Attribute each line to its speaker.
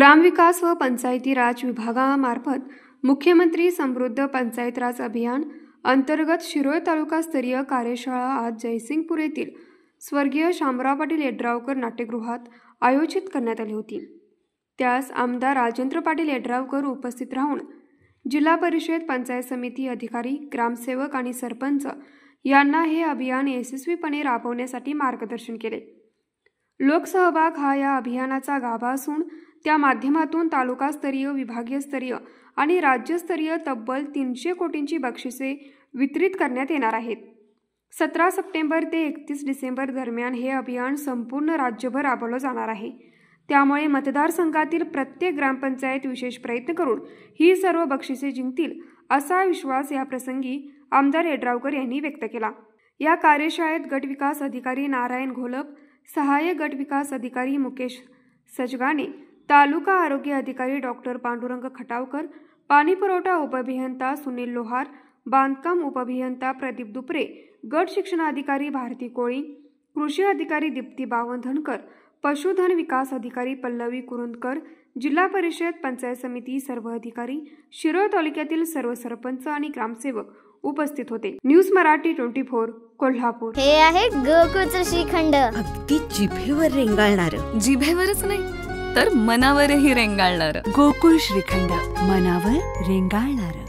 Speaker 1: ग्रामविकास व पंचायती राज विभागामार्फत मुख्यमंत्री समृद्ध पंचायत राज अभियान अंतर्गत शिरोळ तालुकास्तरीय कार्यशाळा आज जयसिंगपूर येथील स्वर्गीय शामराव पाटील येड्रावकर नाट्यगृहात आयोजित करण्यात आली होती। त्यास आमदार राजेंद्र पाटील येड्रावकर उपस्थित राहून जिल्हा परिषद, पंचायत समिती अधिकारी, ग्रामसेवक आणि सरपंच यांना हे अभियान यशस्वीपणे राबवण्यासाठी मार्गदर्शन केले। लोकसहभाग हा या अभियानाचा गाभा असून त्या माध्यमातून तालुकास्तरीय, विभागीयस्तरीय आणि राज्यस्तरीय तब्बल 300 कोटींची बक्षिसे वितरित करण्यात येणार आहेत। 17 सप्टेंबर ते 31 डिसेंबर दरम्यान हे अभियान संपूर्ण राज्यभर राबवलं जाणार आहे। त्यामुळे मतदारसंघातील प्रत्येक ग्रामपंचायत विशेष प्रयत्न करून ही सर्व बक्षिसे जिंकतील असा विश्वास या प्रसंगी आमदार येड्रावकर यांनी व्यक्त केला। या कार्यशाळेत गट विकास अधिकारी नारायण घोलप, सहाय्यक गट विकास अधिकारी मुकेश सजगाने, तालुका आरोग्य अधिकारी डॉक्टर पांडुरंग खटावकर, पाणी पुरवठा उपअभियंता सुनील लोहार, बांधकाम उपअभियंता प्रदीप दुपरे, गट शिक्षणाधिकारी भारती कोळी, कृषी अधिकारी दीप्ती बावधनकर, पशुधन विकास अधिकारी पल्लवी कुरुंदकर, जिल्हा परिषद, पंचायत समिती सर्व अधिकारी, शिरोळ तालुक्यातील सर्व सरपंच आणि ग्रामसेवक उपस्थित होते। न्यूज मराठी 24 कोल्हापूर।
Speaker 2: हे आहे गोकुळचं श्रीखंड,
Speaker 3: अगदी जिभेवर रेंगाळणार।
Speaker 4: जिभेवरच नाही तर मनावरही रेंगाळणार।
Speaker 3: गोकुळ श्रीखंड, मनावर रेंगाळणार।